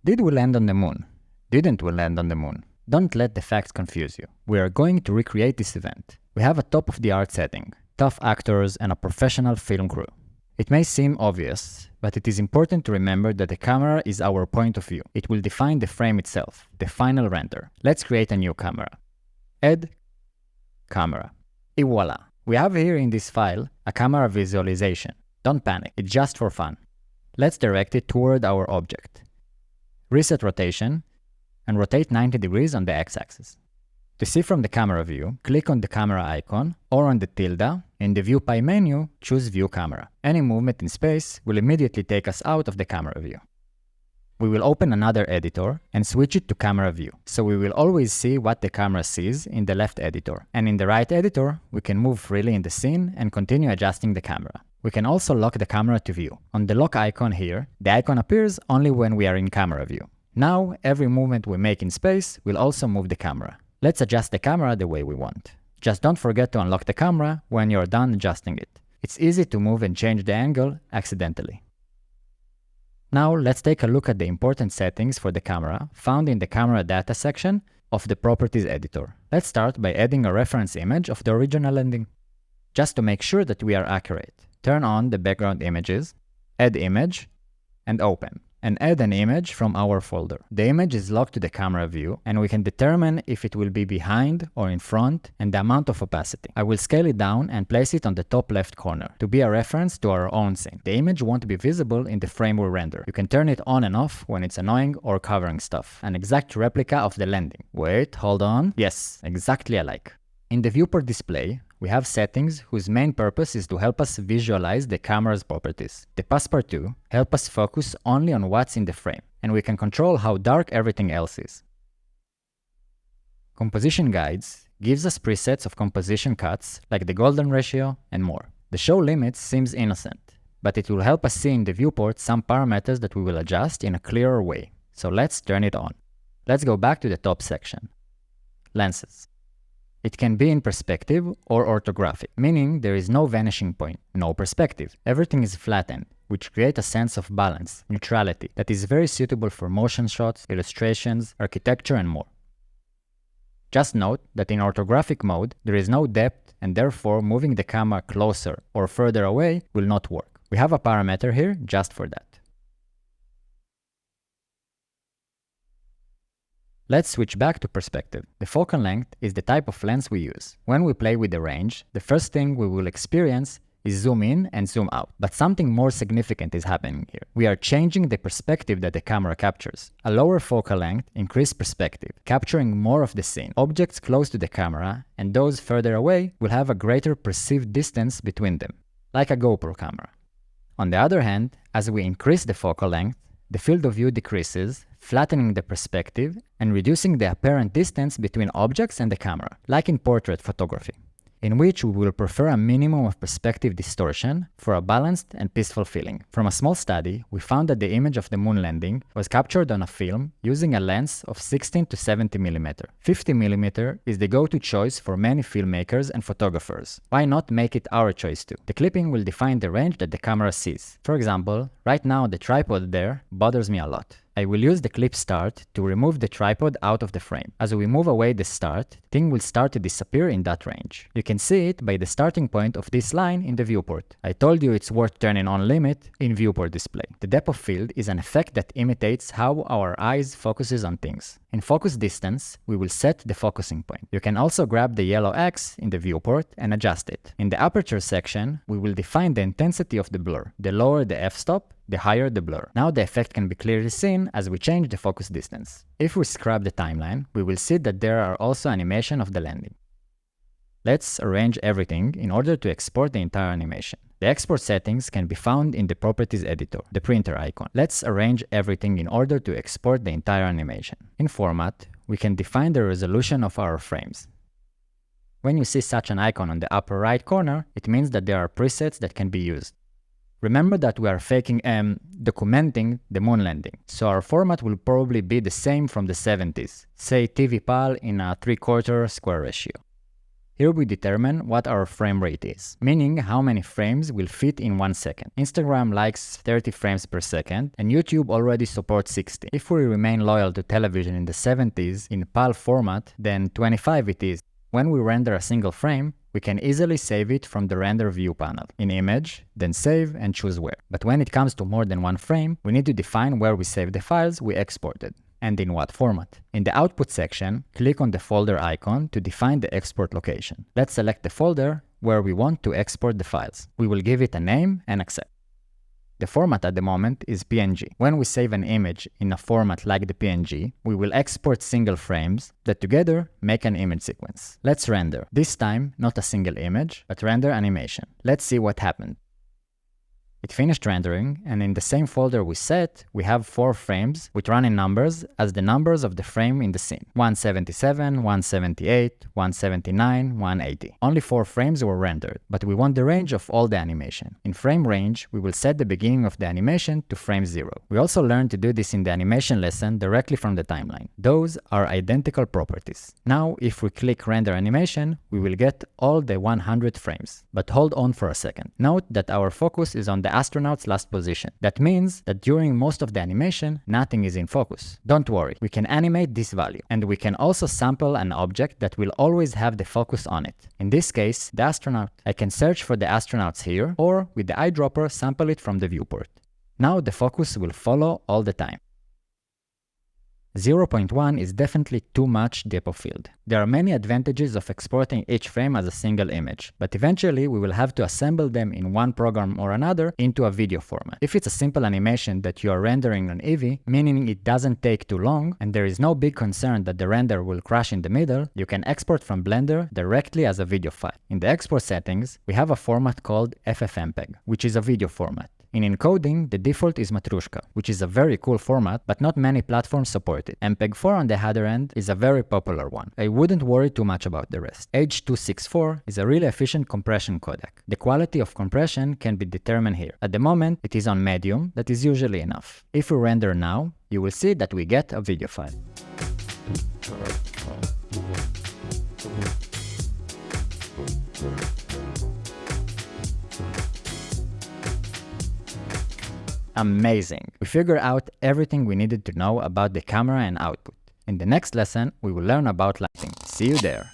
Did we land on the moon? Didn't we land on the moon? Don't let the facts confuse you. We are going to recreate this event. We have a top-of-the-art setting, tough actors, and a professional film crew. It may seem obvious, but it is important to remember that the camera is our point of view. It will define the frame itself, the final render. Let's create a new camera. Add camera. Et voila! We have here in this file a camera visualization. Don't panic, it's just for fun. Let's direct it toward our object. Reset rotation and rotate 90 degrees on the x-axis. To see from the camera view, click on the camera icon or on the tilde. In the View Pie menu, choose View Camera. Any movement in space will immediately take us out of the camera view. We will open another editor and switch it to camera view, so we will always see what the camera sees in the left editor. And in the right editor, we can move freely in the scene and continue adjusting the camera. We can also lock the camera to view. On the lock icon here, the icon appears only when we are in camera view. Now, every movement we make in space will also move the camera. Let's adjust the camera the way we want. Just don't forget to unlock the camera when you're done adjusting it. It's easy to move and change the angle accidentally. Now let's take a look at the important settings for the camera found in the camera data section of the properties editor. Let's start by adding a reference image of the original landing. Just to make sure that we are accurate, turn on the background images, add image, and open. And add an image from our folder. The image is locked to the camera view, and we can determine if it will be behind or in front and the amount of opacity. I will scale it down and place it on the top left corner to be a reference to our own scene. The image won't be visible in the frame we render. You can turn it on and off when it's annoying or covering stuff. An exact replica of the landing. Wait, hold on. Yes, exactly alike. In the viewport display, we have settings whose main purpose is to help us visualize the camera's properties. The Passepartout help us focus only on what's in the frame, and we can control how dark everything else is. Composition Guides gives us presets of composition cuts like the golden ratio and more. The show limits seems innocent, but it will help us see in the viewport some parameters that we will adjust in a clearer way. So let's turn it on. Let's go back to the top section. Lenses. It can be in perspective or orthographic, meaning there is no vanishing point, no perspective. Everything is flattened, which creates a sense of balance, neutrality, that is very suitable for motion shots, illustrations, architecture, and more. Just note that in orthographic mode, there is no depth, and therefore moving the camera closer or further away will not work. We have a parameter here just for that. Let's switch back to perspective. The focal length is the type of lens we use. When we play with the range, the first thing we will experience is zoom in and zoom out. But something more significant is happening here. We are changing the perspective that the camera captures. A lower focal length increases perspective, capturing more of the scene. Objects close to the camera and those further away will have a greater perceived distance between them, like a GoPro camera. On the other hand, as we increase the focal length, the field of view decreases, flattening the perspective and reducing the apparent distance between objects and the camera, like in portrait photography, in which we will prefer a minimum of perspective distortion for a balanced and peaceful feeling. From a small study, we found that the image of the moon landing was captured on a film using a lens of 16 to 70 mm. 50 mm is the go-to choice for many filmmakers and photographers. Why not make it our choice too? The clipping will define the range that the camera sees. For example, right now the tripod there bothers me a lot. I will use the clip start to remove the tripod out of the frame. As we move away the start, thing will start to disappear in that range. You can see it by the starting point of this line in the viewport. I told you it's worth turning on limit in viewport display. The depth of field is an effect that imitates how our eyes focuses on things. In focus distance, we will set the focusing point. You can also grab the yellow X in the viewport and adjust it. In the aperture section, we will define the intensity of the blur. The lower the f-stop, the higher the blur. Now the effect can be clearly seen as we change the focus distance. If we scrub the timeline, we will see that there are also animation of the landing. Let's arrange everything in order to export the entire animation. The export settings can be found in the properties editor, the printer icon. Let's arrange everything in order to export the entire animation. In format, we can define the resolution of our frames. When you see such an icon on the upper right corner, it means that there are presets that can be used. Remember that we are documenting the moon landing, so our format will probably be the same from the 70s, say TV PAL in a 3/4 square ratio. Here we determine what our frame rate is, meaning how many frames will fit in 1 second. Instagram likes 30 frames per second, and YouTube already supports 60. If we remain loyal to television in the 70s in PAL format, then 25 it is. When we render a single frame, we can easily save it from the render view panel in image, then save and choose where. But when it comes to more than one frame, we need to define where we save the files we exported and in what format. In the output section, click on the folder icon to define the export location. Let's select the folder where we want to export the files. We will give it a name and accept. The format at the moment is PNG. When we save an image in a format like the PNG, we will export single frames that together make an image sequence. Let's render. This time, not a single image, but render animation. Let's see what happened. It finished rendering, and in the same folder we set, we have 4 frames with running numbers as the numbers of the frame in the scene. 177, 178, 179, 180. Only 4 frames were rendered, but we want the range of all the animation. In frame range, we will set the beginning of the animation to frame 0. We also learned to do this in the animation lesson directly from the timeline. Those are identical properties. Now, if we click render animation, we will get all the 100 frames. But hold on for a second. Note that our focus is on the astronaut's last position. That means that during most of the animation, nothing is in focus. Don't worry, we can animate this value, and we can also sample an object that will always have the focus on it. In this case, the astronaut. I can search for the astronauts here, or with the eyedropper sample it from the viewport. Now the focus will follow all the time. 0.1 is definitely too much depth of field. There are many advantages of exporting each frame as a single image, but eventually we will have to assemble them in one program or another into a video format. If it's a simple animation that you are rendering on Eevee, meaning it doesn't take too long, and there is no big concern that the render will crash in the middle, you can export from Blender directly as a video file. In the export settings, we have a format called FFmpeg, which is a video format. In encoding, the default is Matrushka, which is a very cool format, but not many platforms support it. MPEG-4 on the other end is a very popular one. I wouldn't worry too much about the rest. H.264 is a really efficient compression codec. The quality of compression can be determined here. At the moment, it is on medium, that is usually enough. If we render now, you will see that we get a video file. Amazing! We figured out everything we needed to know about the camera and output. In the next lesson, we will learn about lighting. See you there!